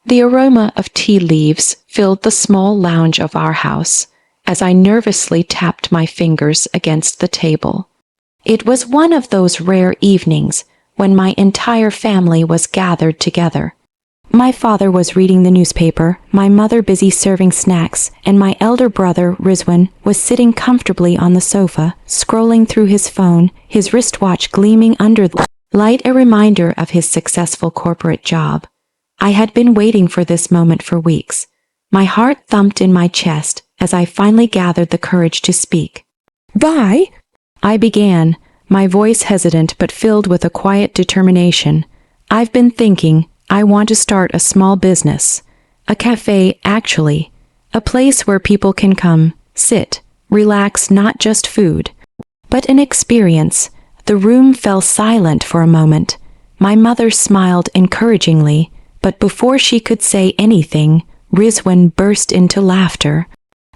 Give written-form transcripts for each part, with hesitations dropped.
The aroma of tea leaves filled the small lounge of our house as I nervously tapped my fingers against the table. It was one of those rare evenings when my entire family was gathered together. My father was reading the newspaper, my mother busy serving snacks, and my elder brother, Rizwan, was sitting comfortably on the sofa, scrolling through his phone, his wristwatch gleaming under the light, a reminder of his successful corporate job. I had been waiting for this moment for weeks. My heart thumped in my chest as I finally gathered the courage to speak. "Vi," I began, my voice hesitant but filled with a quiet determination. "I've been thinking, I want to start a small business. A cafe, actually. A place where people can come, sit, relax, not just food, but an experience." The room fell silent for a moment. My mother smiled encouragingly, but before she could say anything, Rizwan burst into laughter.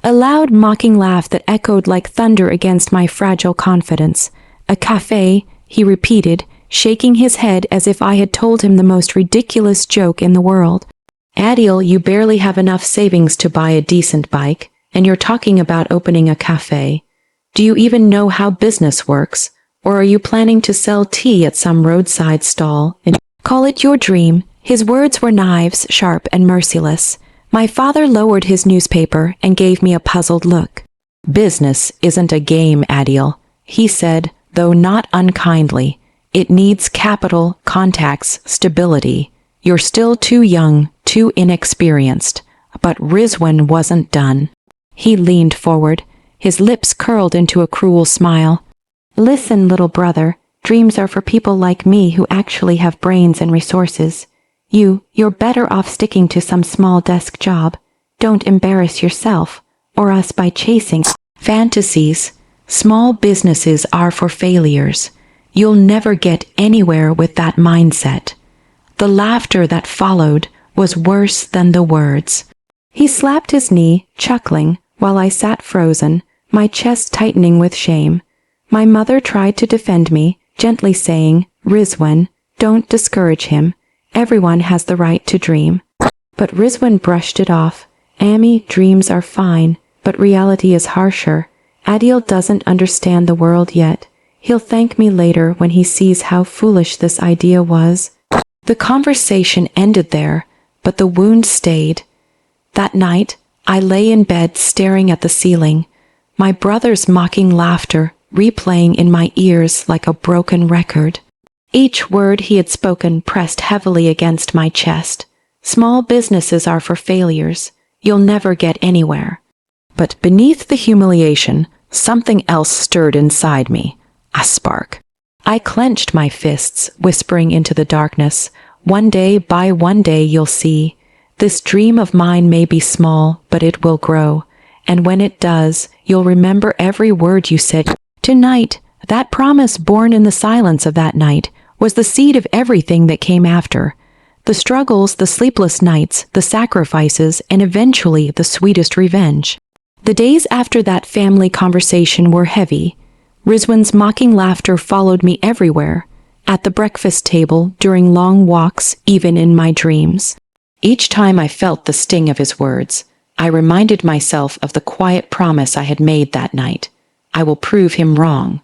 A loud, mocking laugh that echoed like thunder against my fragile confidence. "A cafe," he repeated, shaking his head as if I had told him the most ridiculous joke in the world. "Adil, you barely have enough savings to buy a decent bike, and you're talking about opening a cafe. Do you even know how business works? Or are you planning to sell tea at some roadside stall and call it your dream?" His words were knives, sharp and merciless. My father lowered his newspaper and gave me a puzzled look. "Business isn't a game, Adil," he said, though not unkindly. "It needs capital, contacts, stability. You're still too young, too inexperienced." But Rizwan wasn't done. He leaned forward, his lips curled into a cruel smile. "Listen, little brother, dreams are for people like me who actually have brains and resources. You're better off sticking to some small desk job. Don't embarrass yourself, or us by chasing fantasies. Small businesses are for failures. You'll never get anywhere with that mindset." The laughter that followed was worse than the words. He slapped his knee, chuckling, while I sat frozen, my chest tightening with shame. My mother tried to defend me, gently saying, "Rizwan, don't discourage him. Everyone has the right to dream." But Rizwan brushed it off. "Amy, dreams are fine, but reality is harsher. Adil doesn't understand the world yet. He'll thank me later when he sees how foolish this idea was." The conversation ended there, but the wound stayed. That night, I lay in bed staring at the ceiling, my brother's mocking laughter replaying in my ears like a broken record. Each word he had spoken pressed heavily against my chest. "Small businesses are for failures. You'll never get anywhere." But beneath the humiliation, something else stirred inside me. A spark. I clenched my fists, whispering into the darkness, "One day, by one day, you'll see. This dream of mine may be small, but it will grow. And when it does, you'll remember every word you said." Tonight, that promise born in the silence of that night, was the seed of everything that came after. The struggles, the sleepless nights, the sacrifices, and eventually the sweetest revenge. The days after that family conversation were heavy. Rizwan's mocking laughter followed me everywhere, at the breakfast table, during long walks, even in my dreams. Each time I felt the sting of his words, I reminded myself of the quiet promise I had made that night. I will prove him wrong.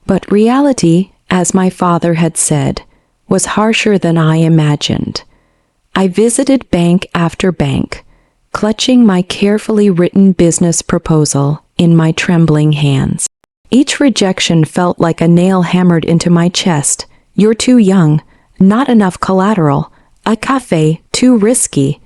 But reality, as my father had said, was harsher than I imagined. I visited bank after bank, clutching my carefully written business proposal in my trembling hands. Each rejection felt like a nail hammered into my chest. "You're too young, not enough collateral, a cafe, too risky."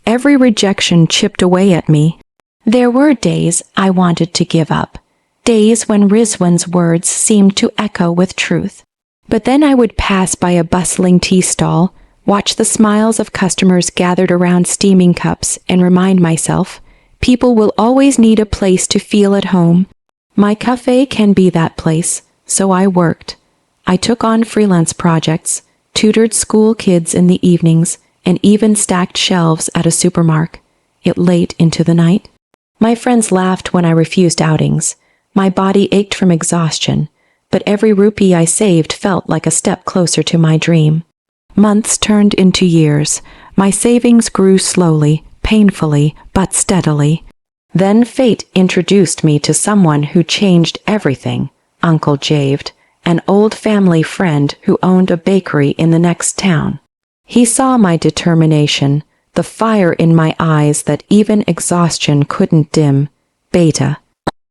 Every rejection chipped away at me. There were days I wanted to give up, days when Rizwan's words seemed to echo with truth. But then I would pass by a bustling tea stall, watch the smiles of customers gathered around steaming cups, and remind myself, people will always need a place to feel at home. My cafe can be that place, so I worked. I took on freelance projects, tutored school kids in the evenings, and even stacked shelves at a supermarket, late into the night. My friends laughed when I refused outings. My body ached from exhaustion, but every rupee I saved felt like a step closer to my dream. Months turned into years. My savings grew slowly, painfully, but steadily. Then fate introduced me to someone who changed everything, Uncle Javed, an old family friend who owned a bakery in the next town. He saw my determination, the fire in my eyes that even exhaustion couldn't dim. Beta.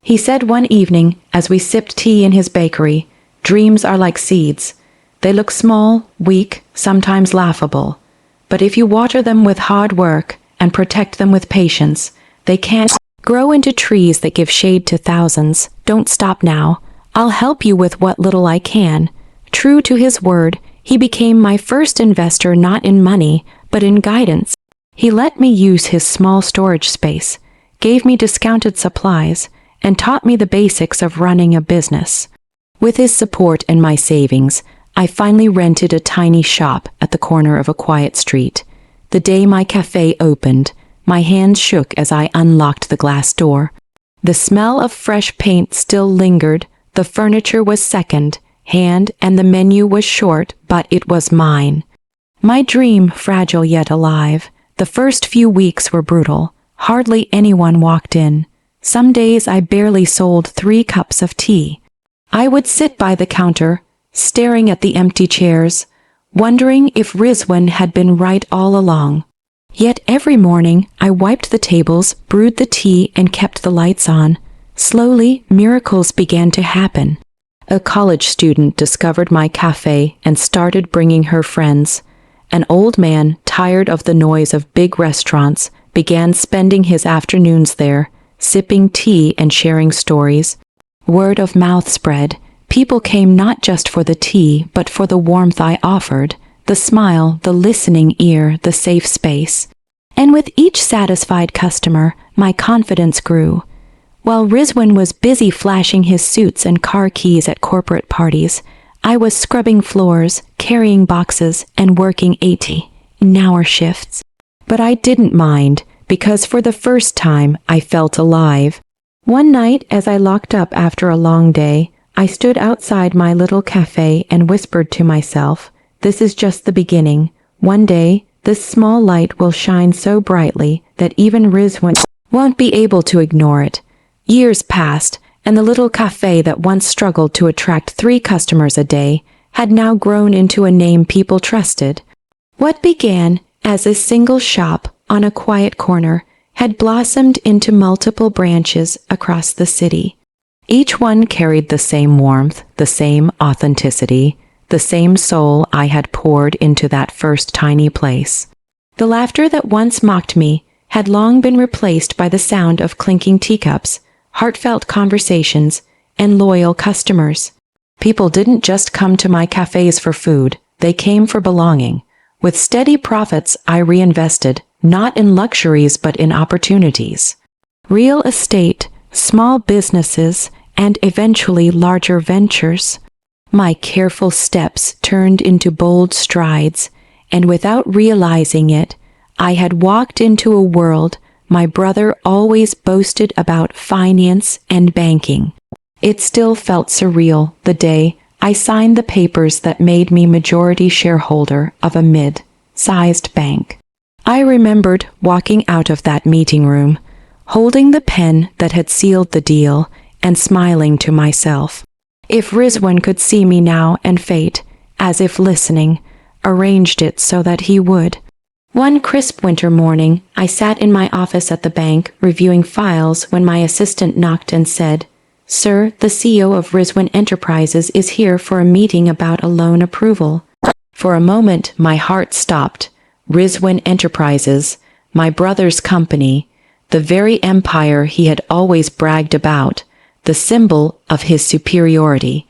He said one evening as we sipped tea in his bakery, "Dreams are like seeds. They look small, weak, sometimes laughable. But if you water them with hard work and protect them with patience, they can grow into trees that give shade to thousands. Don't stop now. I'll help you with what little I can." True to his word, he became my first investor not in money, but in guidance. He let me use his small storage space, gave me discounted supplies, and taught me the basics of running a business. With his support and my savings, I finally rented a tiny shop at the corner of a quiet street. The day my cafe opened, my hands shook as I unlocked the glass door. The smell of fresh paint still lingered, the furniture was second-hand, and the menu was short, but it was mine. My dream, fragile yet alive. The first few weeks were brutal. Hardly anyone walked in. Some days I barely sold 3 cups of tea. I would sit by the counter, staring at the empty chairs, wondering if Rizwan had been right all along. Yet every morning I wiped the tables, brewed the tea, and kept the lights on. Slowly, miracles began to happen. A college student discovered my cafe and started bringing her friends. An old man, tired of the noise of big restaurants, began spending his afternoons there, sipping tea and sharing stories. Word of mouth spread. People came not just for the tea, but for the warmth I offered, the smile, the listening ear, the safe space. And with each satisfied customer, my confidence grew. While Rizwan was busy flashing his suits and car keys at corporate parties, I was scrubbing floors, carrying boxes, and working 80-hour shifts. But I didn't mind, because for the first time I felt alive. One night, as I locked up after a long day, I stood outside my little cafe and whispered to myself, "This is just the beginning. One day, this small light will shine so brightly that even Rizwan won't be able to ignore it." Years passed, and the little cafe that once struggled to attract 3 customers a day had now grown into a name people trusted. What began as a single shop on a quiet corner had blossomed into multiple branches across the city. Each one carried the same warmth, the same authenticity, the same soul I had poured into that first tiny place. The laughter that once mocked me had long been replaced by the sound of clinking teacups, heartfelt conversations, and loyal customers. People didn't just come to my cafes for food, they came for belonging. With steady profits, I reinvested, not in luxuries but in opportunities. Real estate, small businesses, and eventually larger ventures. My careful steps turned into bold strides, and without realizing it, I had walked into a world my brother always boasted about: finance and banking. It still felt surreal the day I signed the papers that made me majority shareholder of a mid-sized bank. I remembered walking out of that meeting room, holding the pen that had sealed the deal, and smiling to myself. If Rizwan could see me now, and fate, as if listening, arranged it so that he would. One crisp winter morning, I sat in my office at the bank, reviewing files, when my assistant knocked and said, "Sir, the CEO of Rizwan Enterprises is here for a meeting about a loan approval." For a moment, my heart stopped. Rizwan Enterprises, my brother's company, the very empire he had always bragged about, the symbol of his superiority.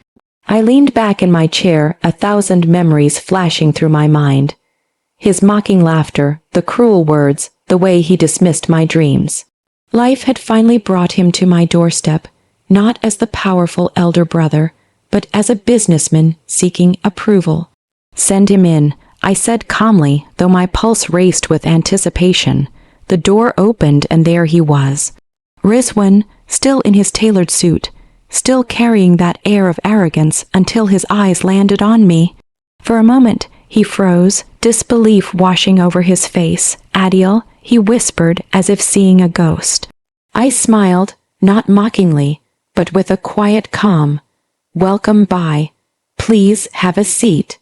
I leaned back in my chair, 1,000 memories flashing through my mind. His mocking laughter, the cruel words, the way he dismissed my dreams. Life had finally brought him to my doorstep, not as the powerful elder brother, but as a businessman seeking approval. "Send him in," I said calmly, though my pulse raced with anticipation. The door opened and there he was. Rizwan, still in his tailored suit, still carrying that air of arrogance, until his eyes landed on me. For a moment, He froze, disbelief washing over his face. "Adil," he whispered as if seeing a ghost. I smiled, not mockingly, but with a quiet calm. "Welcome by. Please have a seat."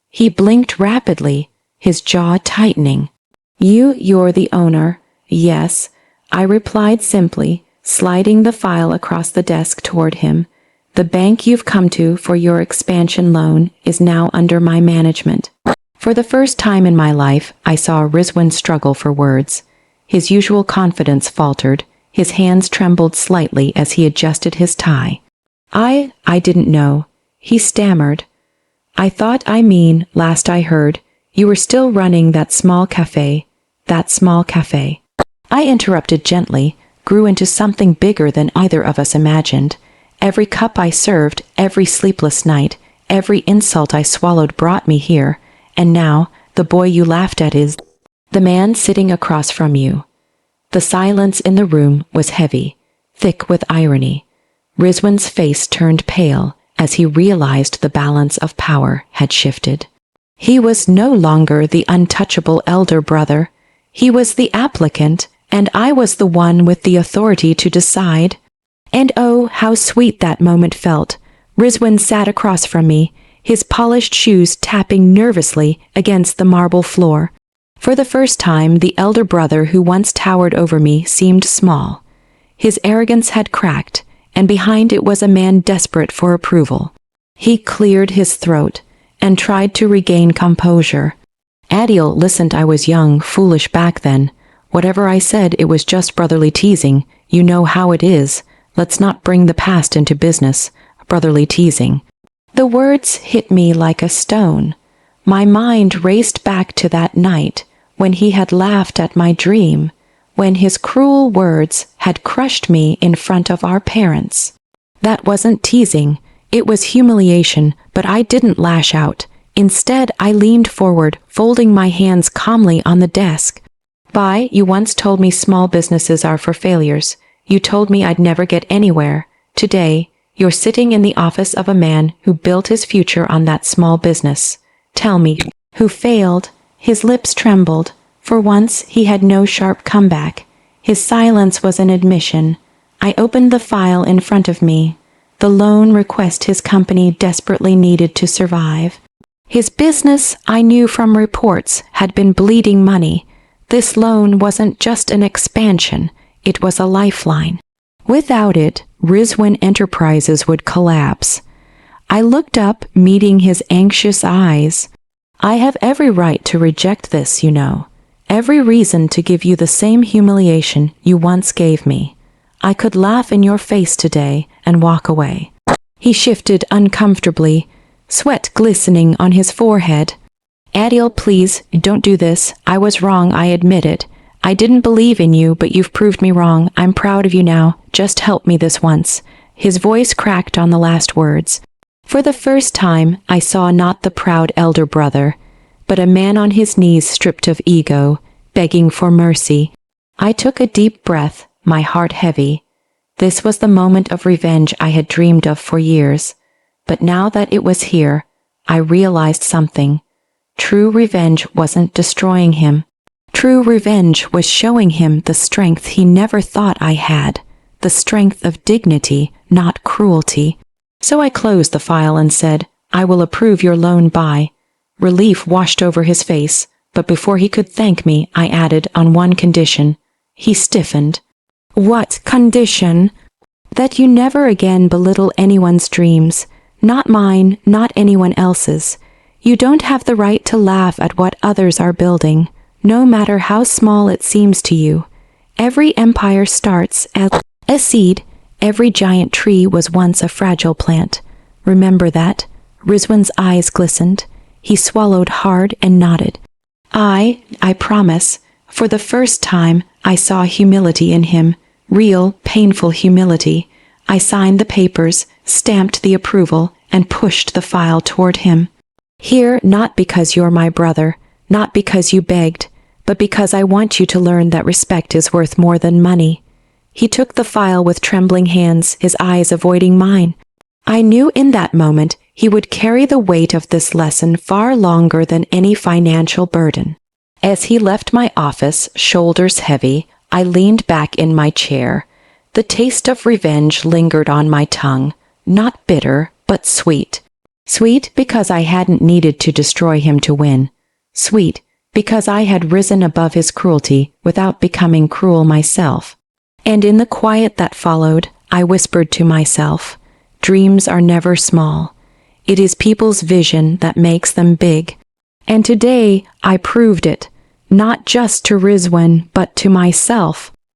He blinked rapidly, his jaw tightening. You're the owner." "Yes," I replied simply, sliding the file across the desk toward him. "The bank you've come to for your expansion loan is now under my management." For the first time in my life, I saw Rizwan struggle for words. His usual confidence faltered, his hands trembled slightly as he adjusted his tie. I didn't know," he stammered. Last I heard, you were still running that small cafe. I interrupted gently, grew into something bigger than either of us imagined. Every cup I served, every sleepless night, every insult I swallowed brought me here, and now the boy you laughed at is the man sitting across from you. The silence in the room was heavy, thick with irony. Rizwan's face turned pale as he realized the balance of power had shifted. He was no longer the untouchable elder brother. He was the applicant, and I was the one with the authority to decide. And oh, how sweet that moment felt. Rizwan sat across from me, his polished shoes tapping nervously against the marble floor. For the first time, the elder brother who once towered over me seemed small. His arrogance had cracked, and behind it was a man desperate for approval. He cleared his throat and tried to regain composure. "Adil, listened, I was young, foolish back then. Whatever I said, it was just brotherly teasing. You know how it is. Let's not bring the past into business. Brotherly teasing." The words hit me like a stone. My mind raced back to that night when he had laughed at my dream, when his cruel words had crushed me in front of our parents. That wasn't teasing, it was humiliation, but I didn't lash out. Instead, I leaned forward, folding my hands calmly on the desk. You once told me small businesses are for failures. You told me I'd never get anywhere. Today, you're sitting in the office of a man who built his future on that small business. Tell me, who failed? His lips trembled. For once, he had no sharp comeback. His silence was an admission. I opened the file in front of me. The loan request his company desperately needed to survive. His business, I knew from reports, had been bleeding money. This loan wasn't just an expansion, it was a lifeline. Without it, Rizwan Enterprises would collapse. I looked up, meeting his anxious eyes. "I have every right to reject this, you know. Every reason to give you the same humiliation you once gave me. I could laugh in your face today and walk away." He shifted uncomfortably, sweat glistening on his forehead. "Adil, please, don't do this. I was wrong, I admit it. I didn't believe in you, but you've proved me wrong. I'm proud of you now. Just help me this once." His voice cracked on the last words. For the first time, I saw not the proud elder brother, but a man on his knees stripped of ego, begging for mercy. I took a deep breath, my heart heavy. This was the moment of revenge I had dreamed of for years. But now that it was here, I realized something. True revenge wasn't destroying him. True revenge was showing him the strength he never thought I had, the strength of dignity, not cruelty. So I closed the file and said, "I will approve your loan by." Relief washed over his face, but before he could thank me, I added on one condition. He stiffened. "What condition?" "That you never again belittle anyone's dreams. Not mine, not anyone else's. You don't have the right to laugh at what others are building, no matter how small it seems to you. Every empire starts as a seed. Every giant tree was once a fragile plant. Remember that?" Rizwan's eyes glistened. He swallowed hard and nodded. I promise." For the first time, I saw humility in him, real, painful humility. I signed the papers, stamped the approval, and pushed the file toward him. "Here, not because you're my brother, not because you begged, but because I want you to learn that respect is worth more than money." He took the file with trembling hands, his eyes avoiding mine. I knew in that moment he would carry the weight of this lesson far longer than any financial burden. As he left my office, shoulders heavy, I leaned back in my chair. The taste of revenge lingered on my tongue, not bitter, but sweet. Sweet because I hadn't needed to destroy him to win. Sweet because I had risen above his cruelty without becoming cruel myself. And in the quiet that followed, I whispered to myself, dreams are never small. It is people's vision that makes them big. And today I proved it, not just to Rizwan, but to myself.